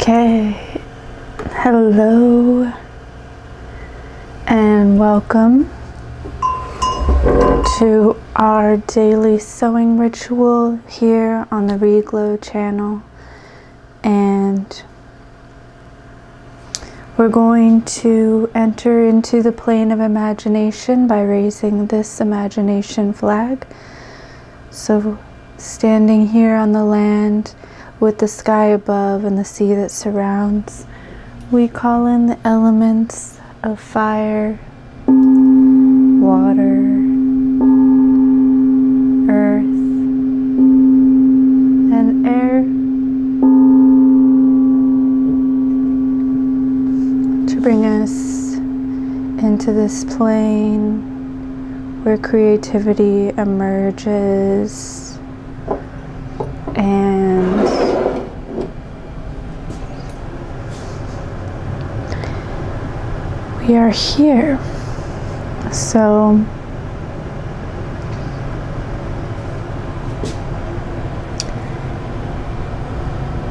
Okay, hello and welcome to our daily sewing ritual here on the Reglow channel, and we're going to enter into the plane of imagination by raising this imagination flag. So standing here on the land with the sky above and the sea that surrounds, we call in the elements of fire, water, earth, and air to bring us into this plane where creativity emerges and we are here. So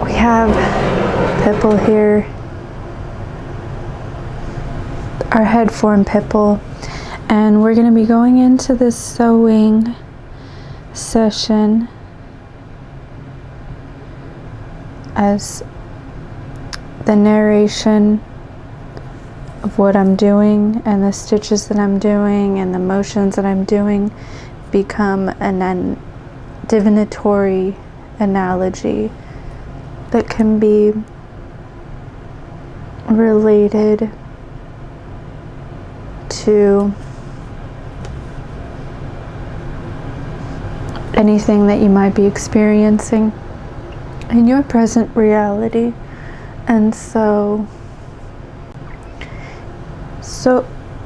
we have Pipple here, our head form Pipple, and we're going to be going into this sewing session as the narration of what I'm doing and the stitches that I'm doing and the motions that I'm doing become an divinatory analogy that can be related to anything that you might be experiencing in your present reality. And so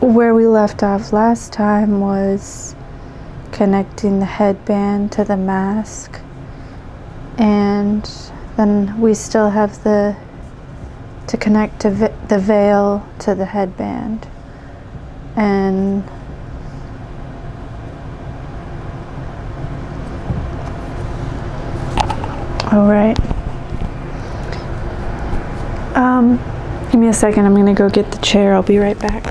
where we left off last time was connecting the headband to the mask, and then we still have to connect to the veil to the headband. And all right, give me a second, I'm gonna go get the chair. I'll be right back.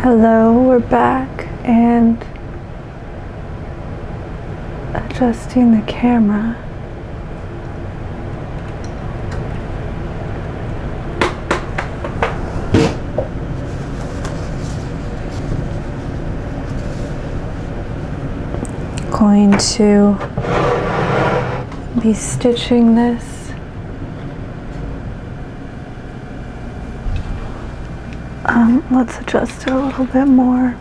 Hello, we're back and adjusting the camera. Going to be stitching this. Let's adjust it a little bit more.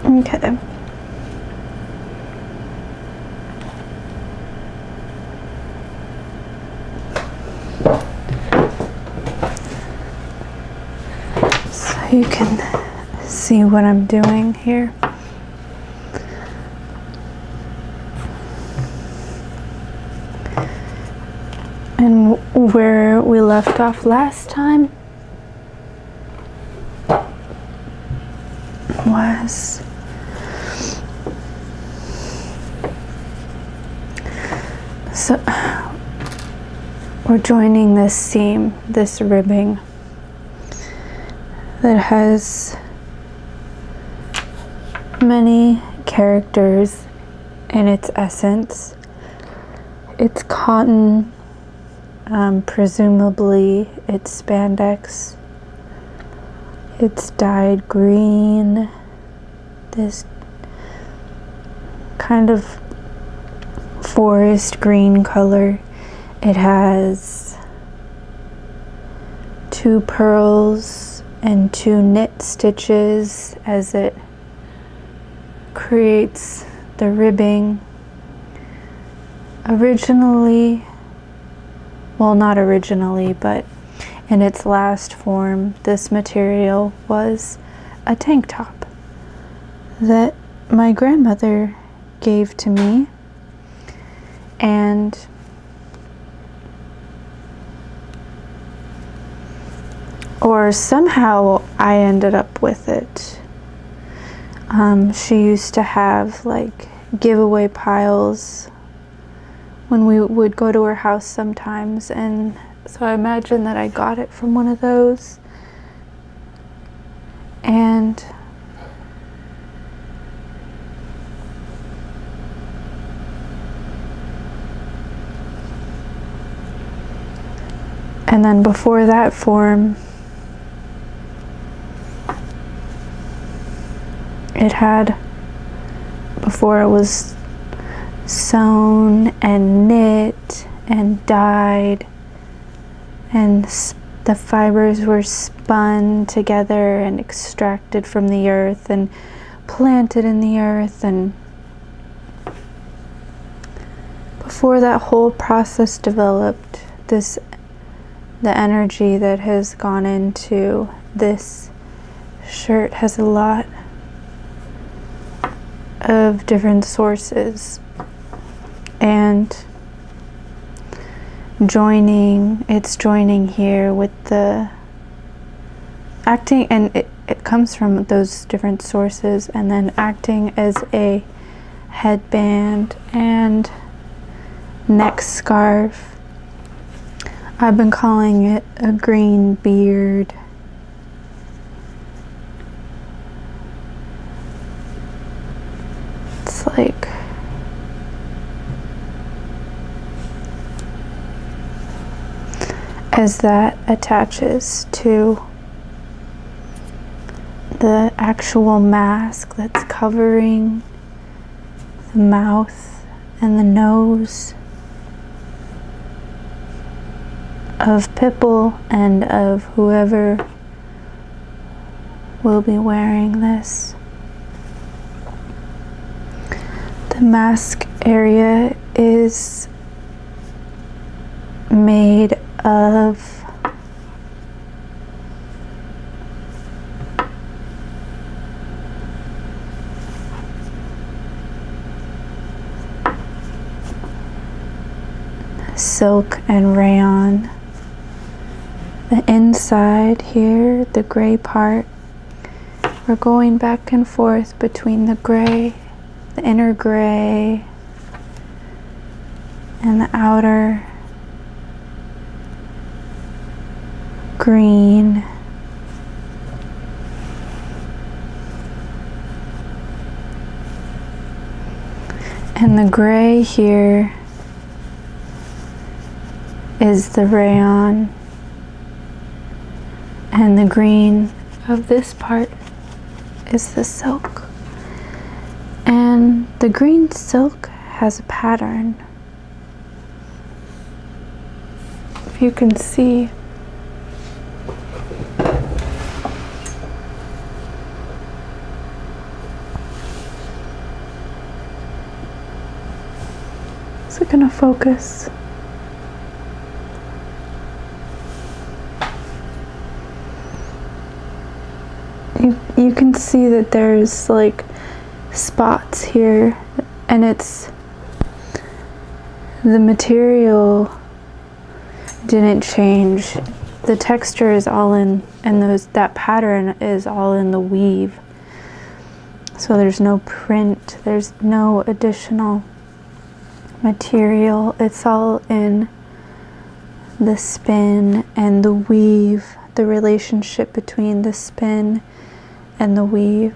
Okay. So you can see what I'm doing here. And where we left off last time was so we're joining this seam, this ribbing that has many characters in its essence. It's cotton. Presumably it's spandex. It's dyed green, this kind of forest green color. It has 2 pearls and 2 knit stitches as it creates the ribbing. Originally, well, not originally, but in its last form, this material was a tank top that my grandmother gave to me, and or somehow I ended up with it. She used to have like giveaway piles when we would go to her house sometimes, and so I imagine that I got it from one of those. And then before that form, before it was sewn and knit and dyed, and the fibers were spun together and extracted from the earth and planted in the earth, and before that whole process developed, the energy that has gone into this shirt has a lot of different sources, and it's joining here with the acting, and it comes from those different sources, and then acting as a headband and neck scarf. I've been calling it a green beard. It's like as that attaches to the actual mask that's covering the mouth and the nose of Pipple and of whoever will be wearing this. The mask area is made of silk and rayon. The inside here, the gray part, we're going back and forth between the gray, the inner gray, and the outer green. And the gray here is the rayon, and the green of this part is the silk. And the green silk has a pattern. If you can see, is it gonna focus? You can see that there's like spots here, and it's the material didn't change. The texture is all in, and that pattern is all in the weave. So there's no print, there's no additional material. It's all in the spin and the weave, the relationship between the spin and the weave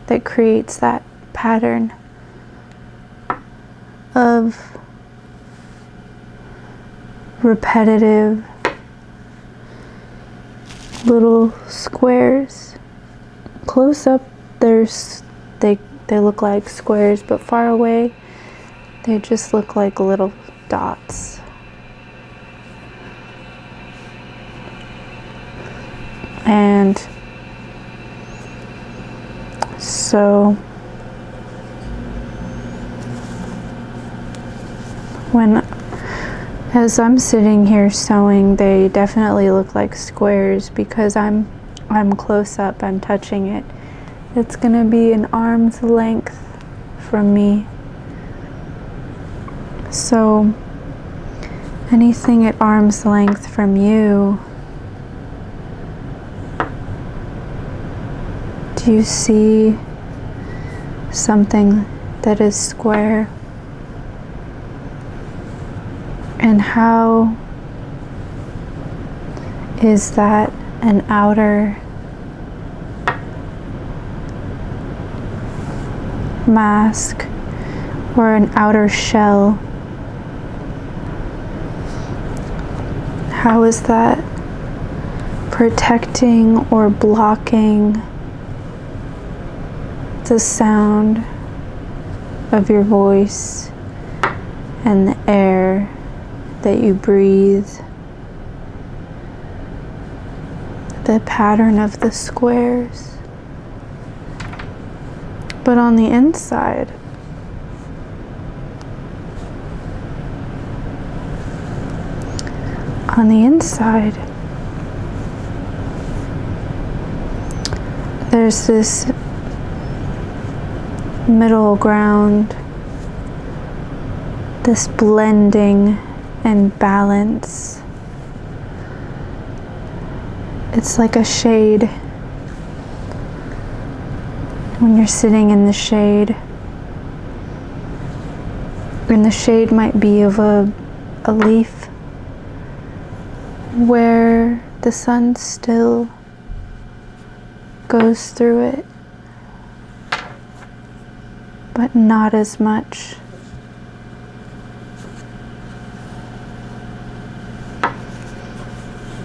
that creates that pattern of repetitive little squares. Close up, they look like squares, but far away they just look like little dots. And so As I'm sitting here sewing, they definitely look like squares because I'm close up, I'm touching it. It's gonna be an arm's length from me. So anything at arm's length from you, do you see something that is square? And how is that an outer mask or an outer shell? How is that protecting or blocking the sound of your voice and the air that you breathe, the pattern of the squares? But on the inside, there's this middle ground, this blending and balance. It's like a shade. When you're sitting in the shade, and the shade might be of a leaf where the sun still goes through it, but not as much.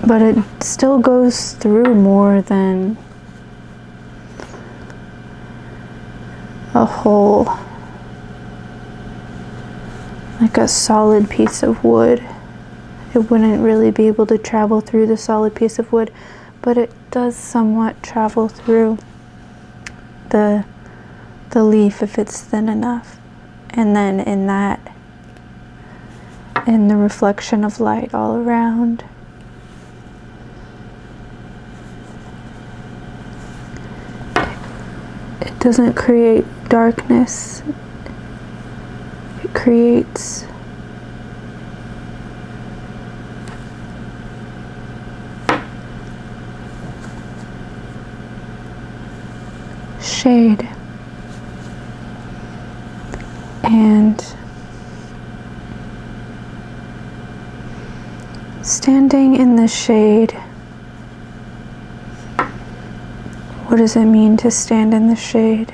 But it still goes through more than a whole, like a solid piece of wood. It wouldn't really be able to travel through the solid piece of wood, but it does somewhat travel through the leaf if it's thin enough. And then in the reflection of light all around, it doesn't create darkness. It creates shade. And standing in the shade, what does it mean to stand in the shade?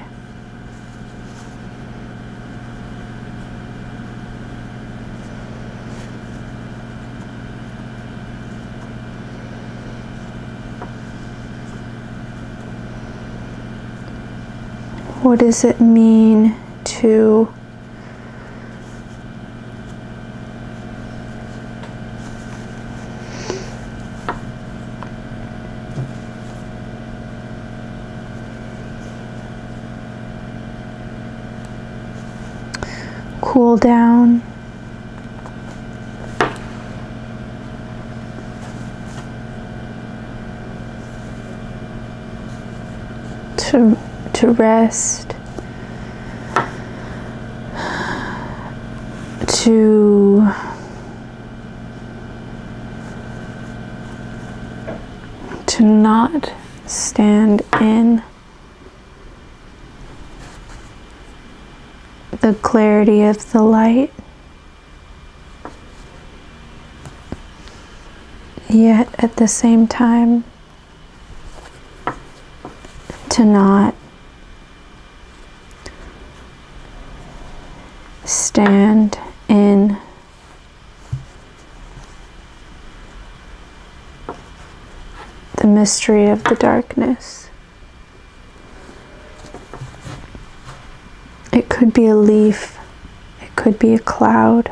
What does it mean to cool down, to rest, to not stand in the clarity of the light, yet at the same time to not stand in the mystery of the darkness. It could be a leaf, it could be a cloud.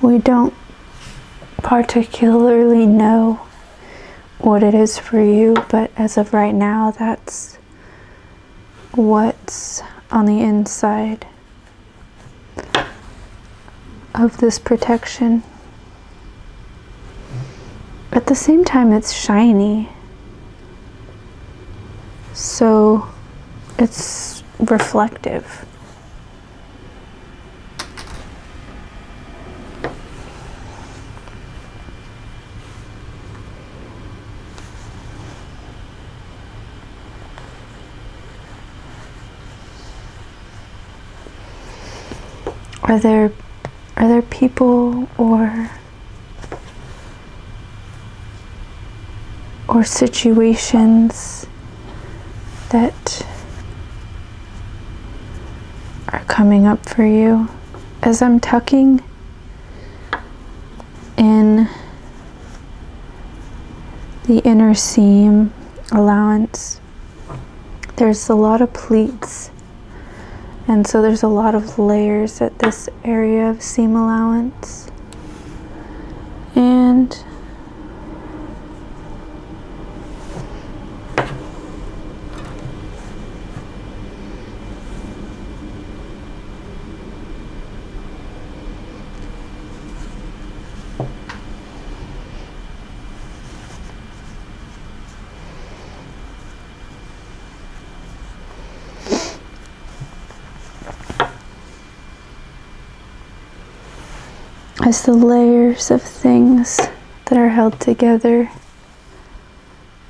We don't particularly know what it is for you, but as of right now, that's what's on the inside of this protection. At the same time, it's shiny, so it's reflective. Are there people or situations that are coming up for you? As I'm tucking in the inner seam allowance, there's a lot of pleats. And so there's a lot of layers at this area of seam allowance. And as the layers of things that are held together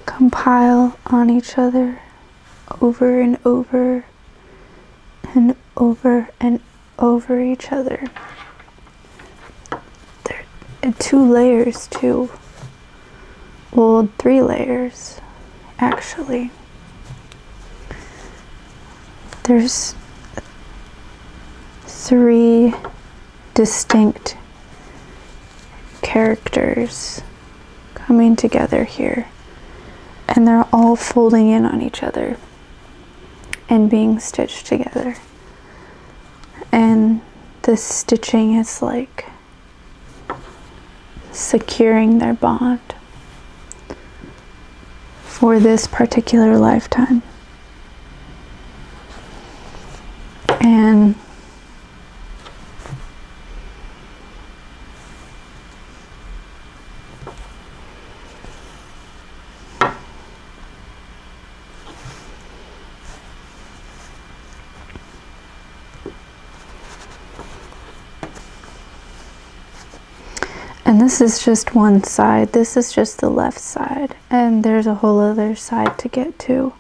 compile on each other over and over and over and over each other. There are 2 layers too. Well, 3 layers actually. There's 3 distinct characters coming together here, and they're all folding in on each other and being stitched together, and the stitching is like securing their bond for this particular lifetime. And this is just one side. This is just the left side. And there's a whole other side to get to.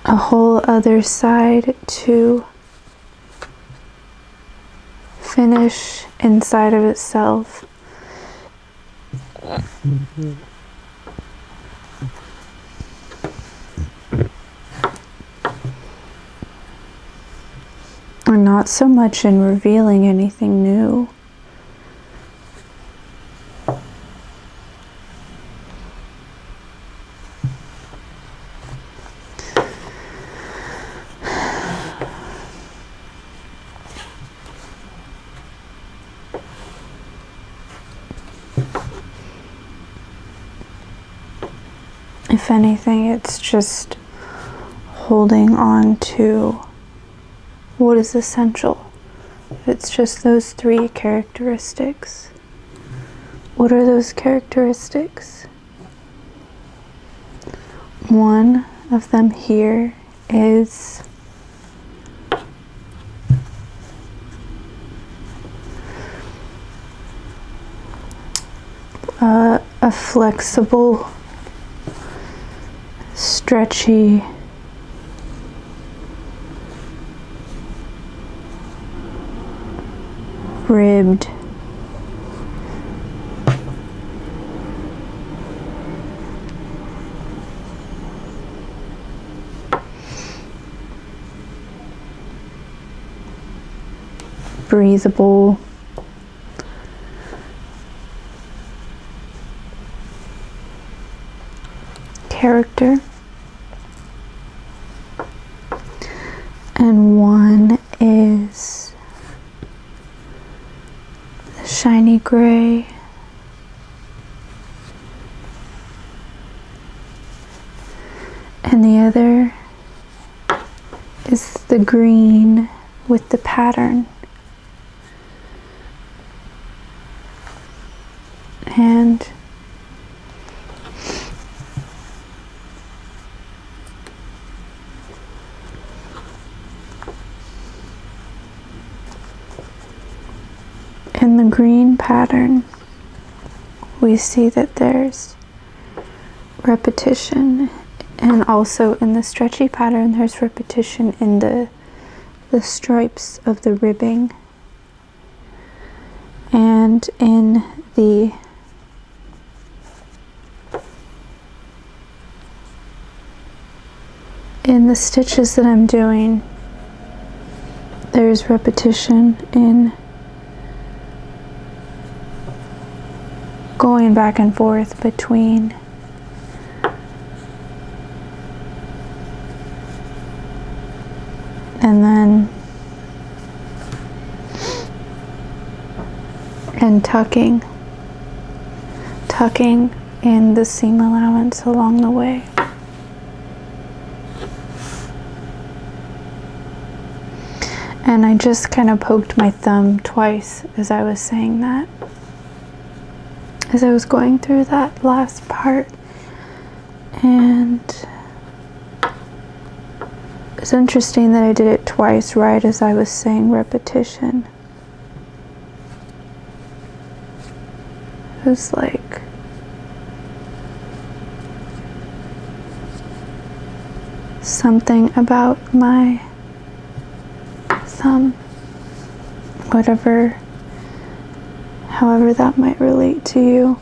A whole other side to finish inside of itself. And not so much in revealing anything new. If anything, it's just holding on to what is essential. It's just those 3 characteristics. What are those characteristics? One of them here is a flexible, stretchy, ribbed, breathable, character. shiny gray. And the other is the green with the pattern. And in the green pattern, we see that there's repetition, and also in the stretchy pattern there's repetition in the stripes of the ribbing, and in the stitches that I'm doing, there's repetition in going back and forth between and tucking in the seam allowance along the way. And I just kind of poked my thumb twice as I was saying that, as I was going through that last part. And it's interesting that I did it twice right as I was saying repetition. It was like something about my thumb, however that might relate to you.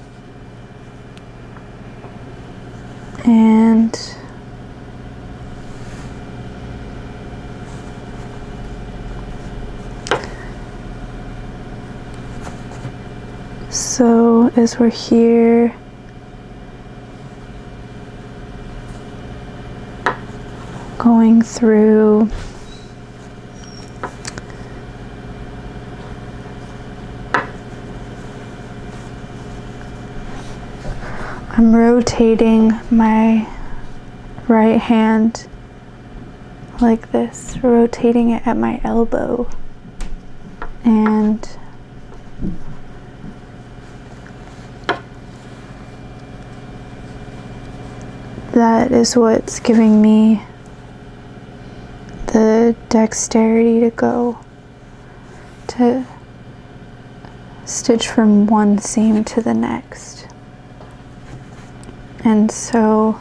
And so as we're here, going through I'm rotating my right hand like this, rotating it at my elbow, and that is what's giving me the dexterity to stitch from one seam to the next. And so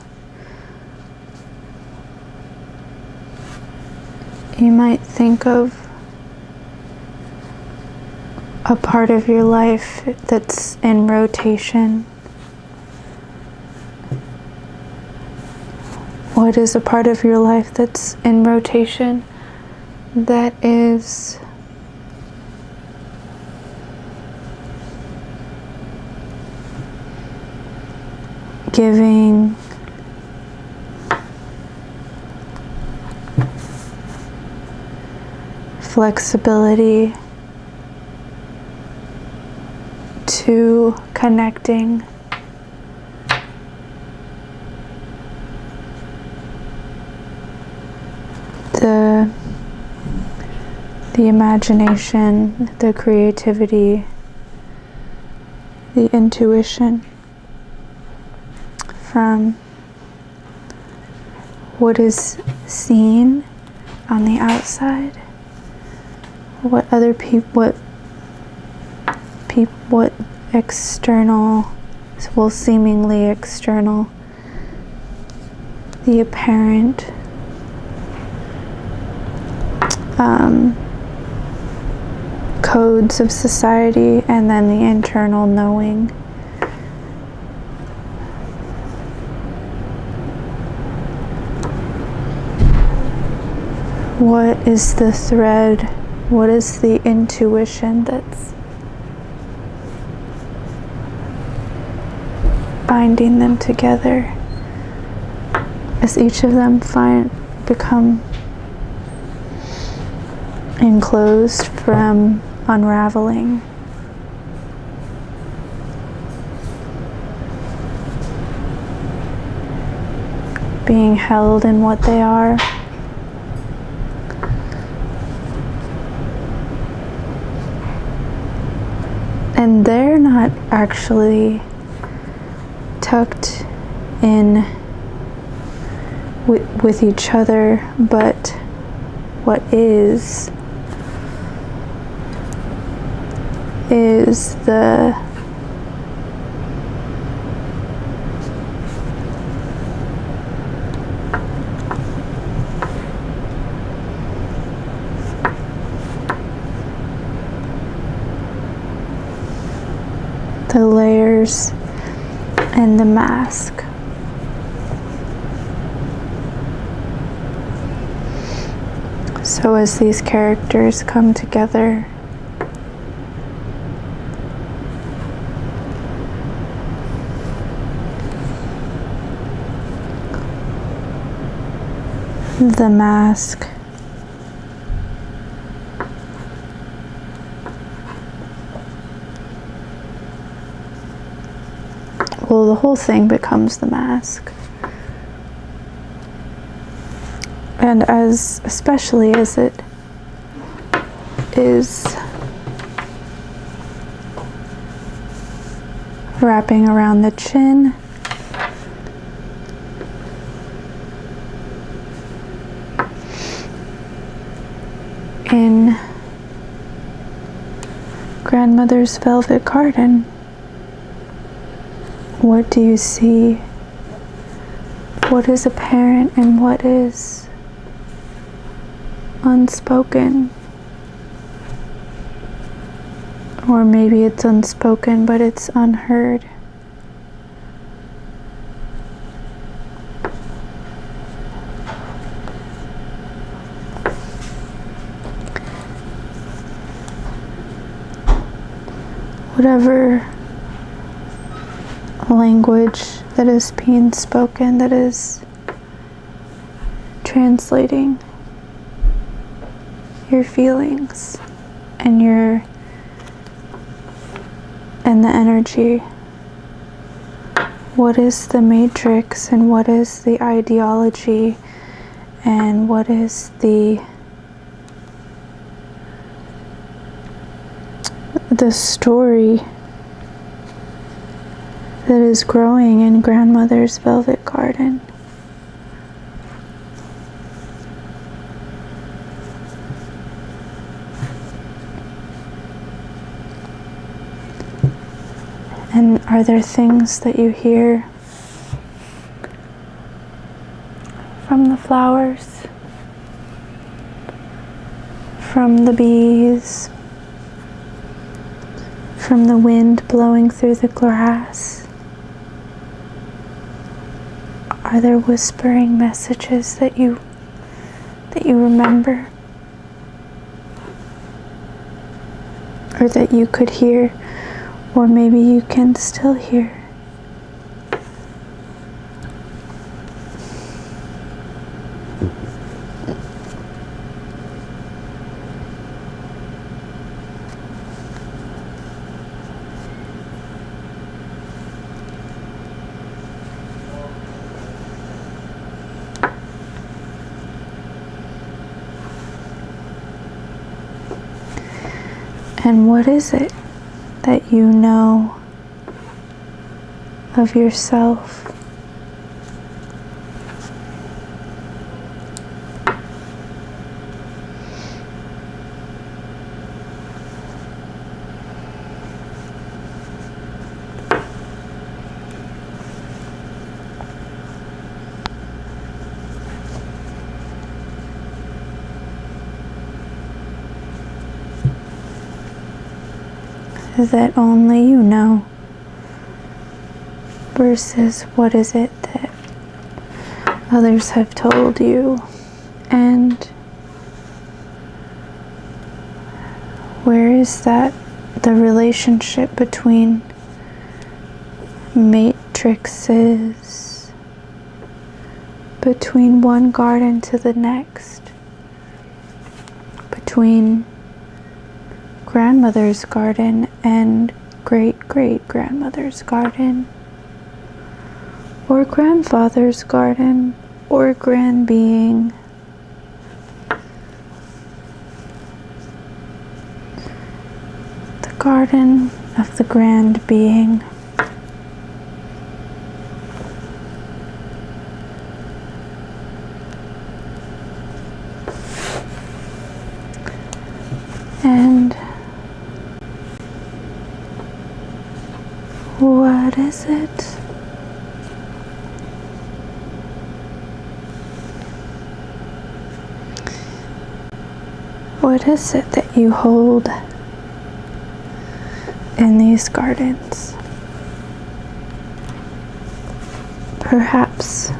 you might think of a part of your life that's in rotation. What is a part of your life that's in rotation? That is giving flexibility to connecting the imagination, the creativity, the intuition from what is seen on the outside, what other people, what external, well, seemingly external, the apparent codes of society, and then the internal knowing. What is the thread? What is the intuition that's binding them together as each of them become enclosed from unraveling? being held in what they are. And they're not actually tucked in with each other, but what is the layers and the mask. So as these characters come together, the mask the whole thing becomes the mask. And especially as it is wrapping around the chin, in Grandmother's Velvet Garden, what do you see? What is apparent and what is unspoken? Or maybe it's unspoken, but it's unheard. Whatever language that is being spoken, that is translating your feelings and the energy. What is the matrix and what is the ideology and what is the story that is growing in Grandmother's Velvet Garden? And are there things that you hear from the flowers, from the bees, from the wind blowing through the grass? Are there whispering messages that you remember, or that you could hear, or maybe you can still hear? And what is it that you know of yourself? That only you know, versus what is it that others have told you, and where is that the relationship between matrices, between one garden to the next, between Grandmother's garden and great-great-grandmother's garden, or grandfather's garden or grand being. The garden of the grand being. And what is it? What is it that you hold in these gardens? Perhaps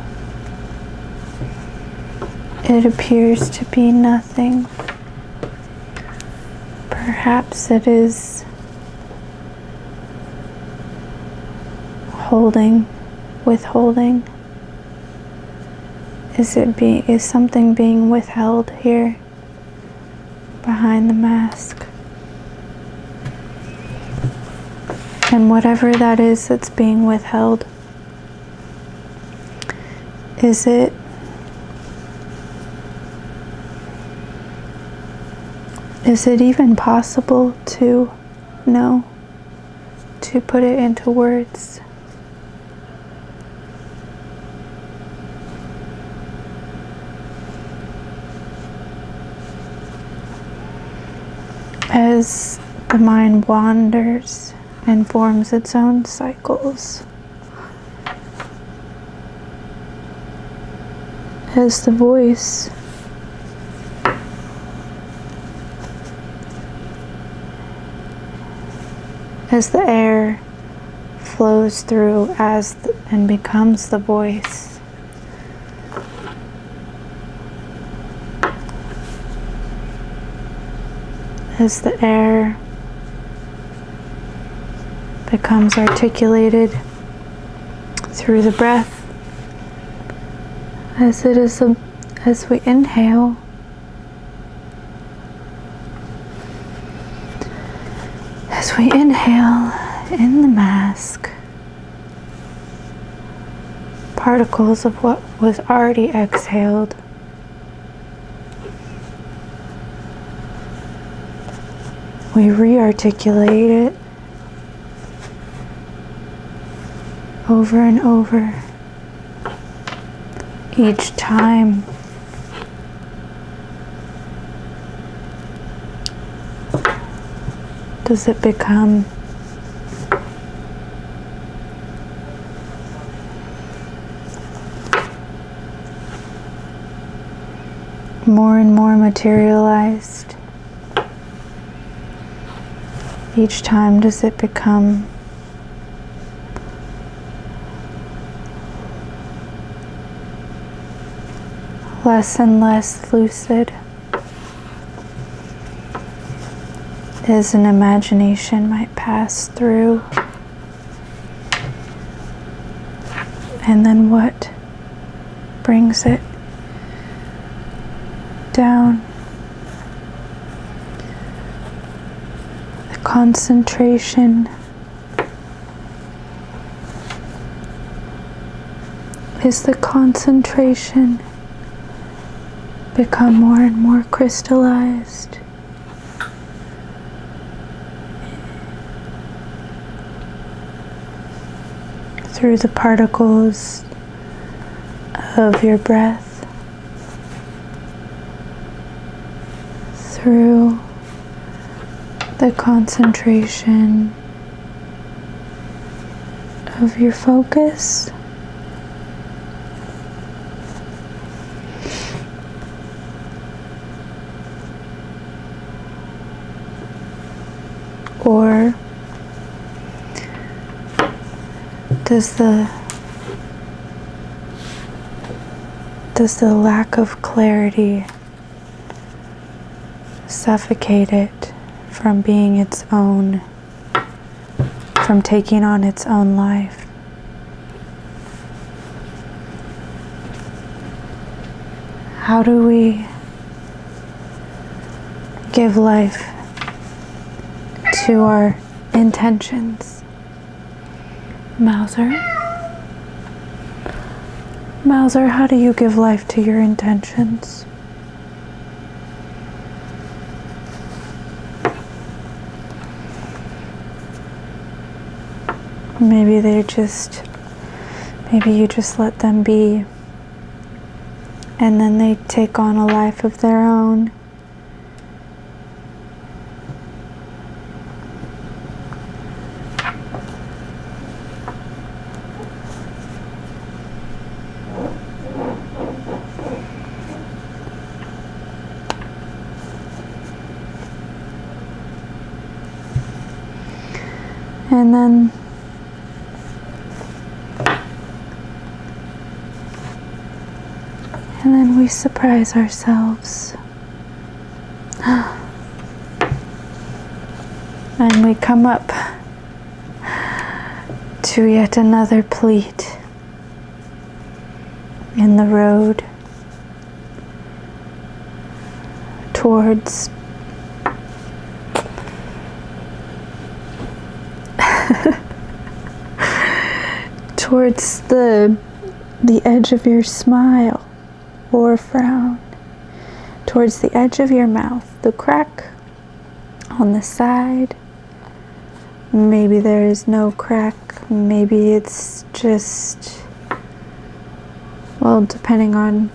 it appears to be nothing. Perhaps it is holding, withholding. Is something being withheld here behind the mask? And whatever that is that's being withheld, is it even possible to know, to put it into words? As the mind wanders and forms its own cycles, as the voice as the air flows through and becomes the voice, as the air becomes articulated through the breath, as we inhale, as we inhale in the mask, particles of what was already exhaled we re-articulate it over and over. Each time does it become more and more materialized. Each time does it become less and less lucid as an imagination might pass through. And then what brings it down? The concentration is the concentration become more and more crystallized. Through the particles of your breath, through the concentration of your focus. Or does the lack of clarity suffocate it from being its own, from taking on its own life? How do we give life to our intentions? Mauser? Mauser, how do you give life to your intentions? Maybe you just let them be, and then they take on a life of their own. And then we surprise ourselves. And we come up to yet another pleat in the road towards towards the edge of your smile or frown, towards the edge of your mouth, the crack on the side. Maybe there is no crack, maybe it's just, well, depending on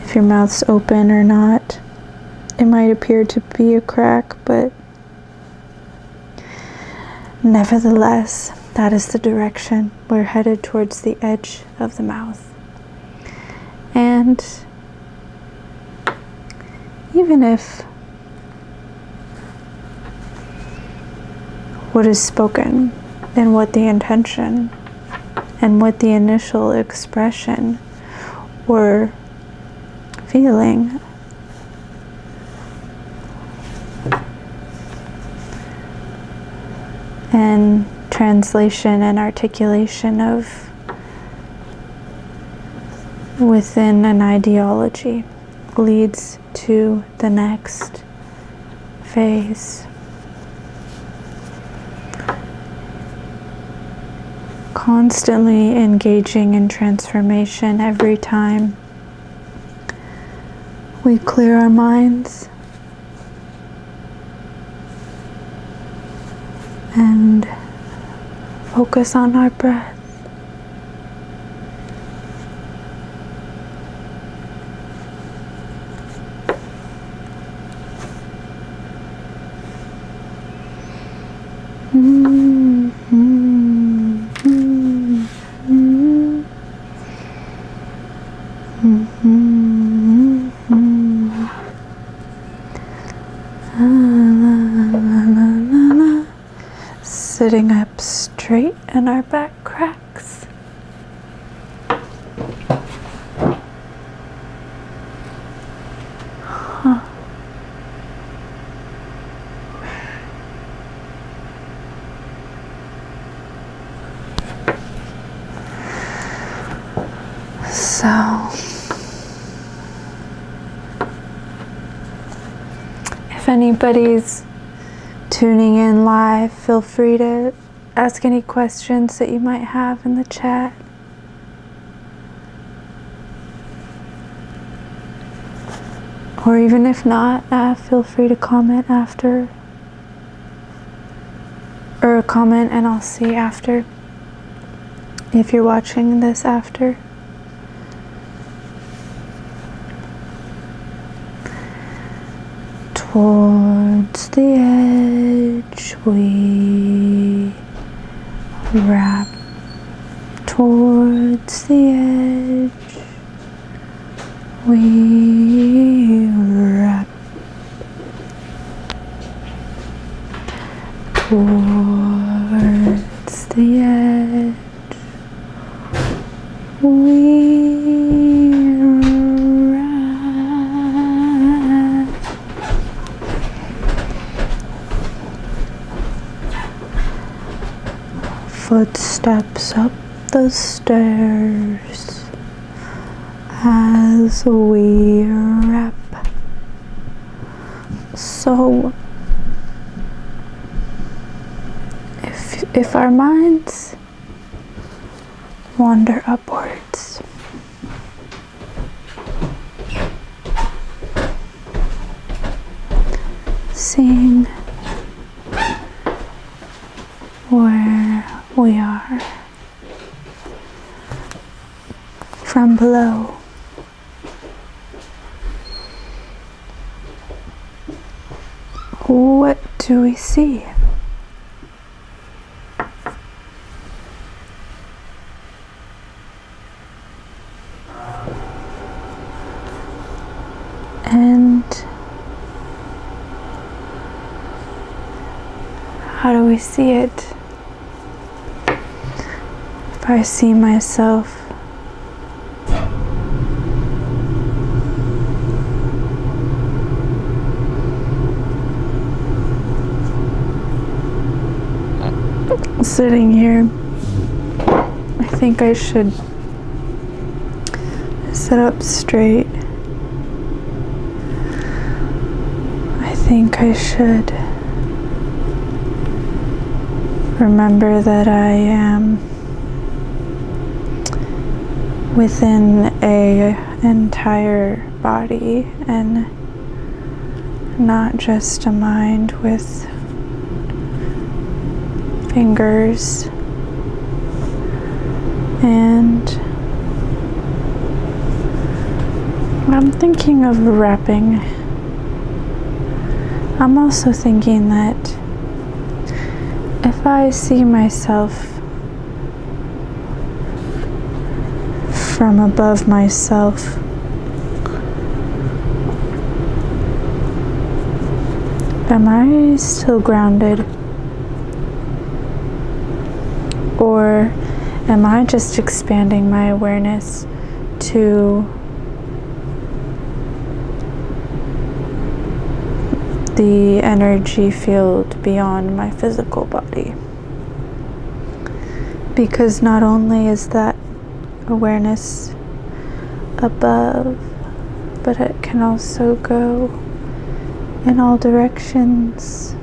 if your mouth's open or not, it might appear to be a crack, but nevertheless, that is the direction. We're headed towards the edge of the mouth. And even if what is spoken and what the intention and what the initial expression or feeling and translation and articulation of within an ideology leads to the next phase. Constantly engaging in transformation every time we clear our minds and focus on our breath. Sitting up straight and our back cracks. So, if anybody's tuning in live, feel free to ask any questions that you might have in the chat. Or even if not, feel free to comment after. Or comment and I'll see after. If you're watching this after. Towards the edge we wrap. Towards the edge we wrap. Towards the edge we wrap. Footsteps up the stairs as we wrap. So if our minds wander upwards. Seeing where we are from below. What do we see? And how do we see it? If I see myself sitting here, I think I should sit up straight. I think I should remember that I am within an entire body and not just a mind with fingers. And I'm thinking of wrapping. I'm also thinking that if I see myself from above myself, am I still grounded? Or am I just expanding my awareness to the energy field beyond my physical body? Because not only is that awareness above, but it can also go in all directions.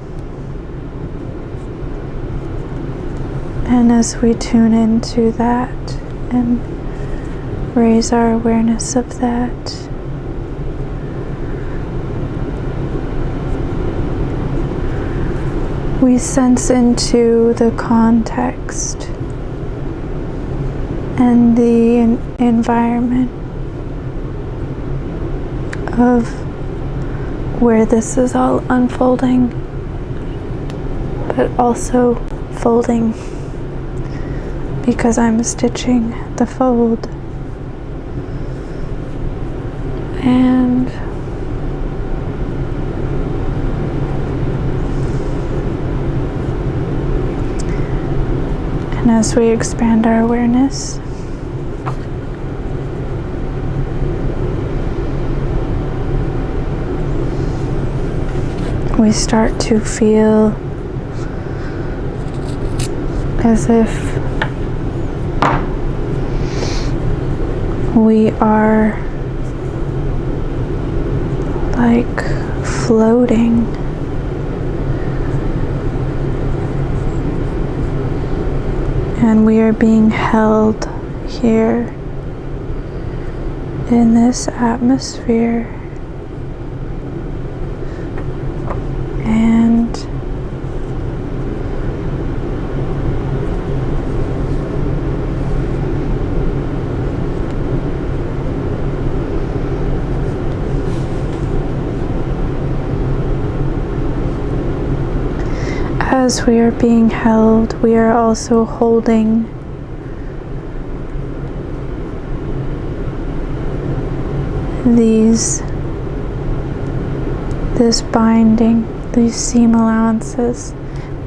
And as we tune into that and raise our awareness of that, we sense into the context and the environment of where this is all unfolding, but also folding, because I'm stitching the fold. And as we expand our awareness, we start to feel as if we are like floating. And we are being held here in this atmosphere. And as we are being held, we are also holding this binding, these seam allowances.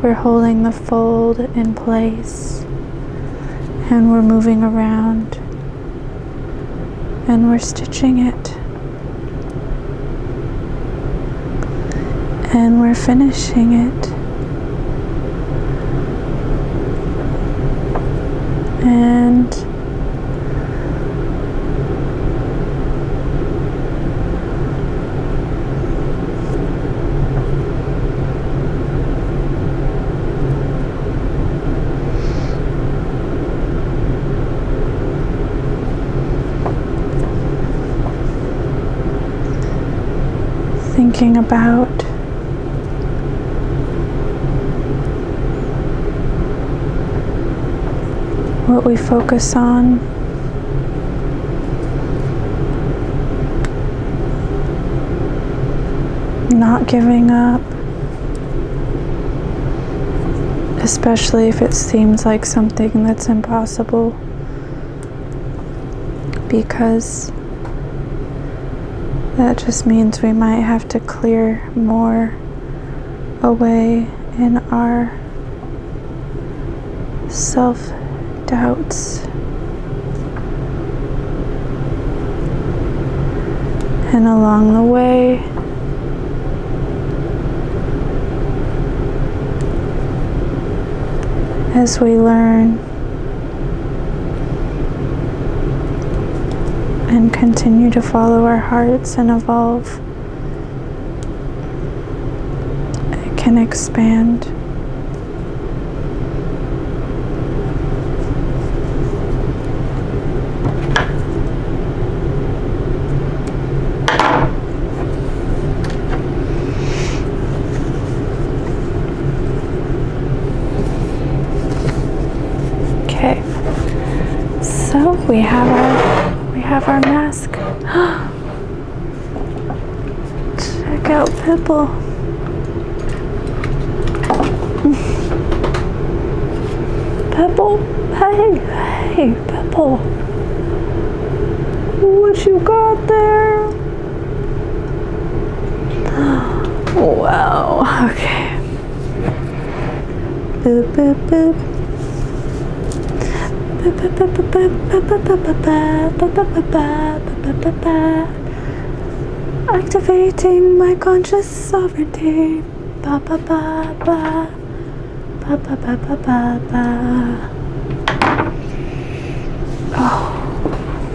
We're holding the fold in place, and we're moving around, and we're stitching it, and we're finishing it. And about. What we focus on. Not giving up. Especially if it seems like something that's impossible. Because that just means we might have to clear more away in our self-doubts. And along the way, as we learn and continue to follow our hearts and evolve, it can expand. Okay, so we have our mask. Check out Pipple. Pipple, hey, Pipple. What you got there? Wow, okay. Boop, boop, boop. Activating my conscious sovereignty. Ba ba ba ba ba ba ba ba ba ba.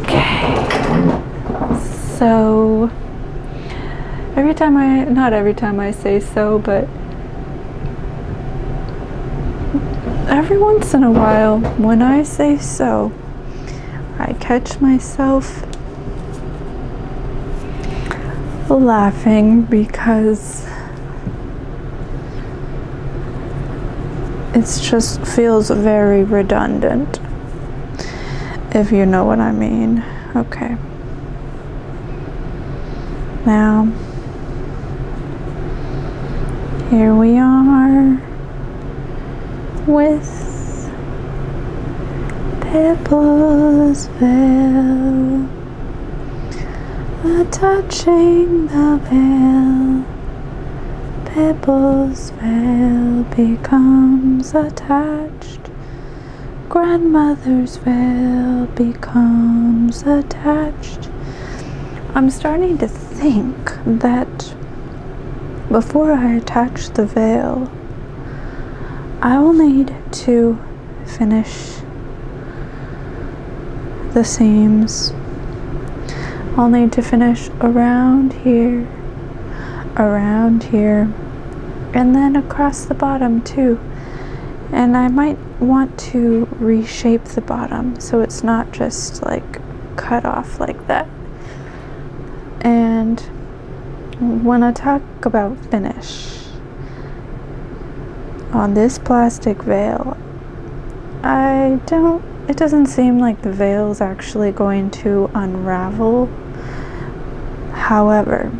Okay. So not every time I say so, but every once in a while, when I say so, I catch myself laughing because it just feels very redundant, if you know what I mean. Okay. Now, here we are with Pipple's veil, touching the veil. Pipple's veil becomes attached. Grandmother's veil becomes attached. I'm starting to think that before I attach the veil, I will need to finish the seams. I'll need to finish around here, and then across the bottom too. And I might want to reshape the bottom so it's not just like cut off like that. And when I talk about finish, on this plastic veil, it doesn't seem like the veil is actually going to unravel. However,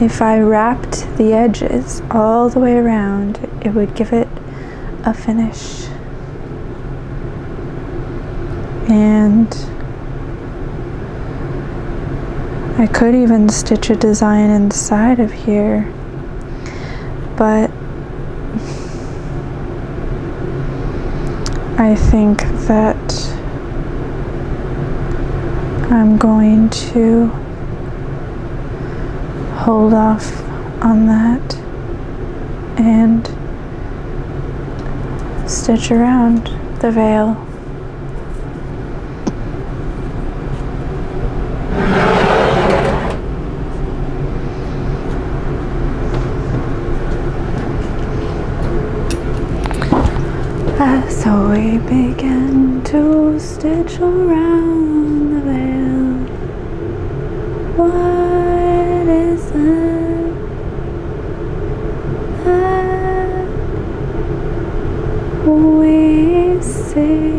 if I wrapped the edges all the way around, it would give it a finish. And I could even stitch a design inside of here, but I think that I'm going to hold off on that and stitch around the veil. So we begin to stitch around the veil. What is it that we see?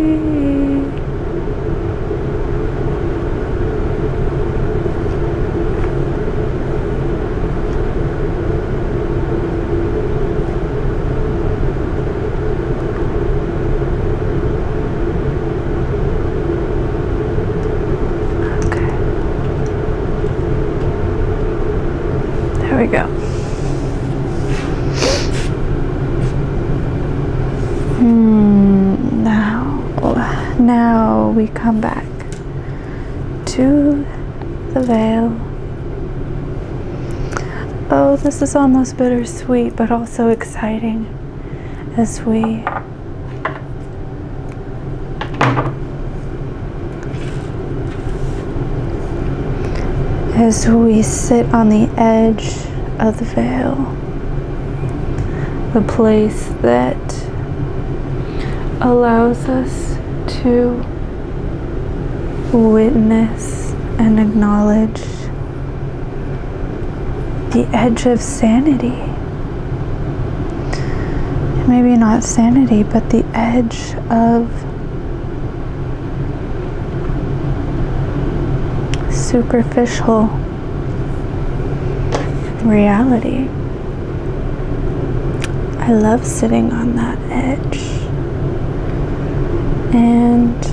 There we go. Now we come back to the veil. Oh, this is almost bittersweet, but also exciting as we sit on the edge of the veil, the place that allows us to witness and acknowledge the edge of sanity. Maybe not sanity, but the edge of superficial reality. I love sitting on that edge. And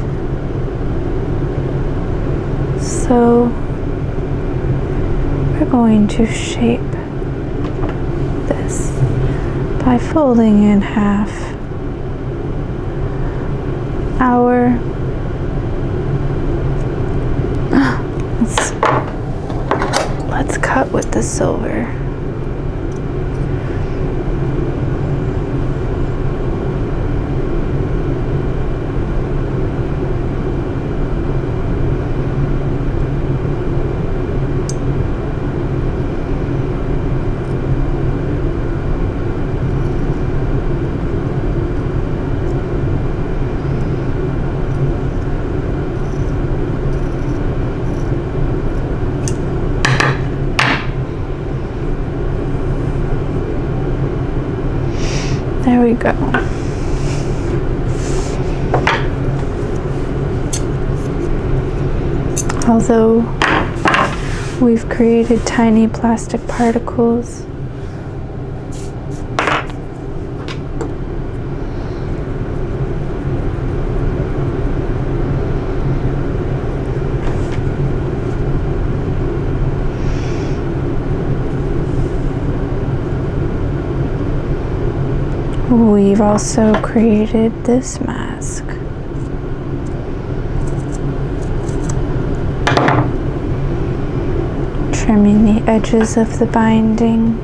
so we're going to shape this by folding in half our let's cut with the silver. There we go. Although we've created tiny plastic particles, we've also created this mask. Trimming the edges of the binding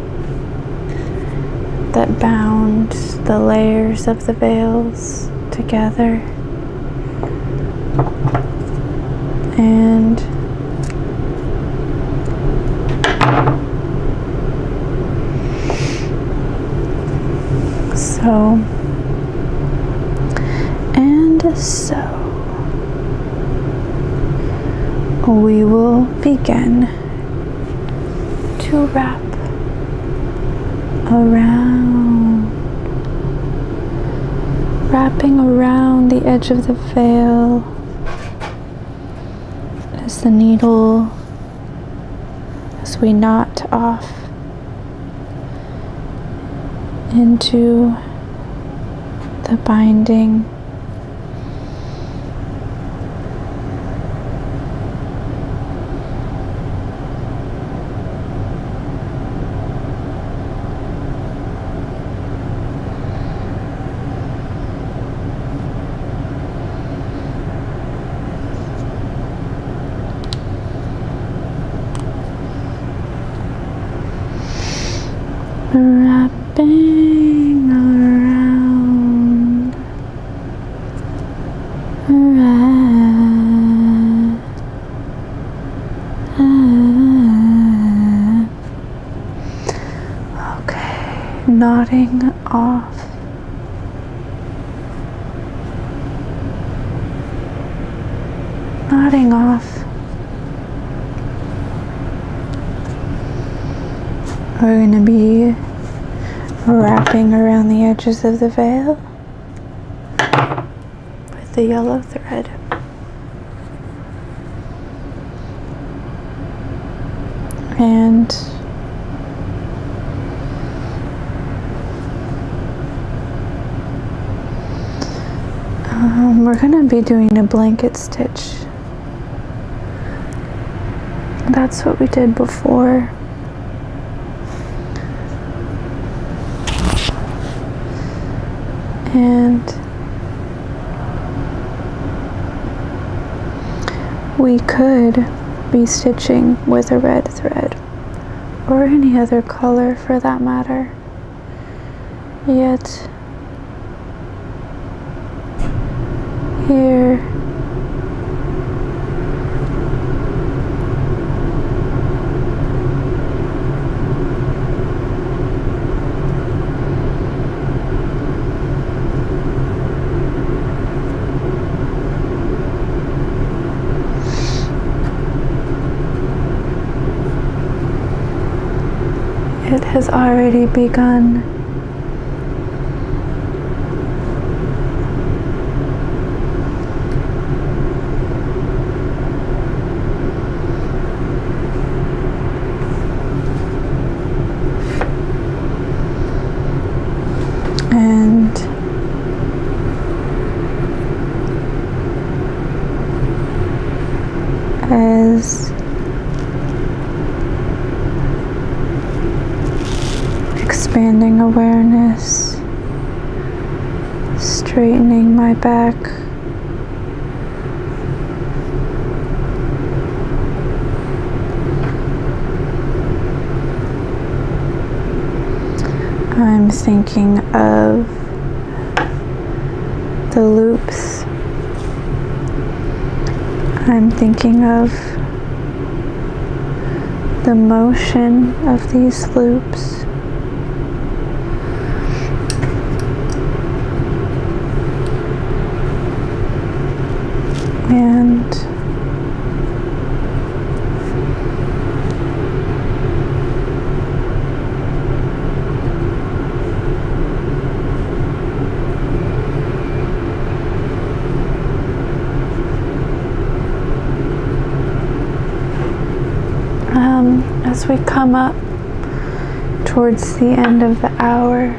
that bound the layers of the veils together. And so we will begin to wrap around, wrapping around the edge of the veil as the needle, as we knot off into the binding. Wrapping around, okay, knotting off. We're going to be wrapping around the edges of the veil with the yellow thread. And we're going to be doing a blanket stitch. That's what we did before. And we could be stitching with a red thread, or any other color for that matter. Yet here it has already begun. And as expanding awareness, straightening my back, I'm thinking of the loops. I'm thinking of the motion of these loops. And as we come up towards the end of the hour,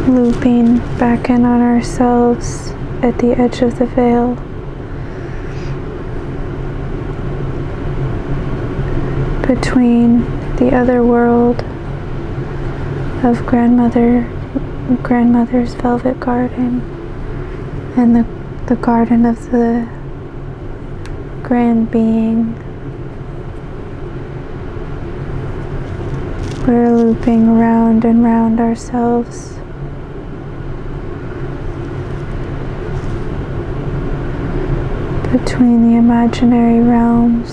looping back in on ourselves at the edge of the veil, between the other world of grandmother's velvet garden and the garden of the grand being. We're looping round and round ourselves, between the imaginary realms,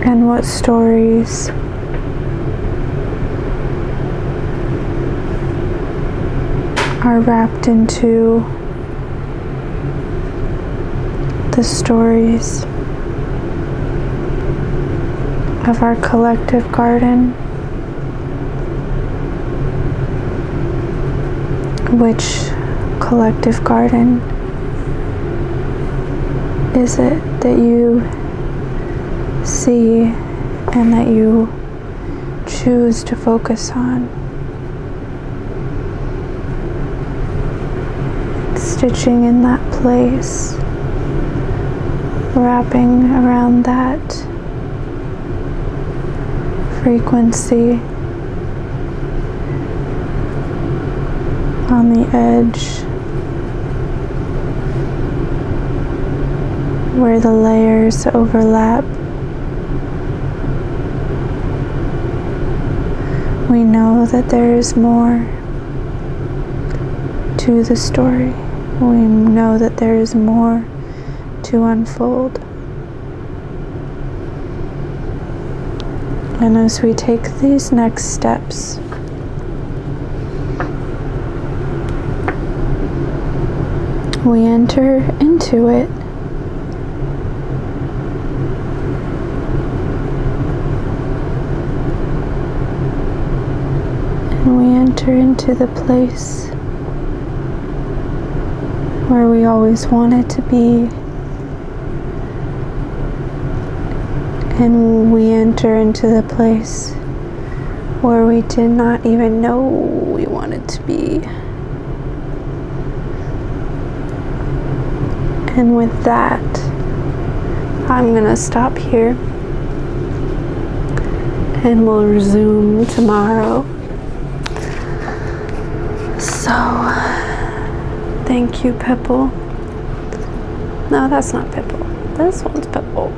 and what stories are wrapped into the stories of our collective garden. Which collective garden is it that you see and that you choose to focus on? Stitching in that place, wrapping around that frequency on the edge where the layers overlap. We know that there is more to the story. We know that there is more to unfold. And as we take these next steps, we enter into it. And we enter into the place where we always wanted to be. And we enter into the place where we did not even know we wanted to be. And with that, I'm gonna stop here and we'll resume tomorrow. So, thank you, Pipple. No, that's not Pipple. This one's Pipple.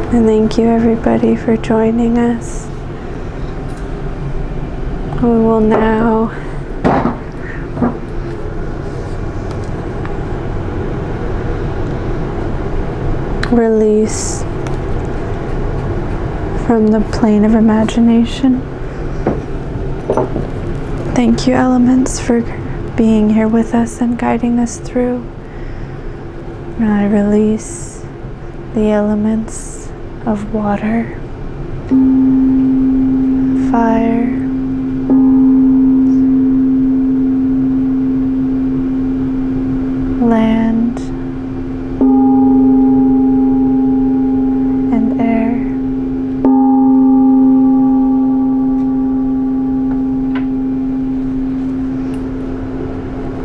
And thank you, everybody, for joining us. We will now release from the plane of imagination. Thank you, elements, for being here with us and guiding us through. And I release the elements of water, fire, land, and air.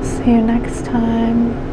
See you next time.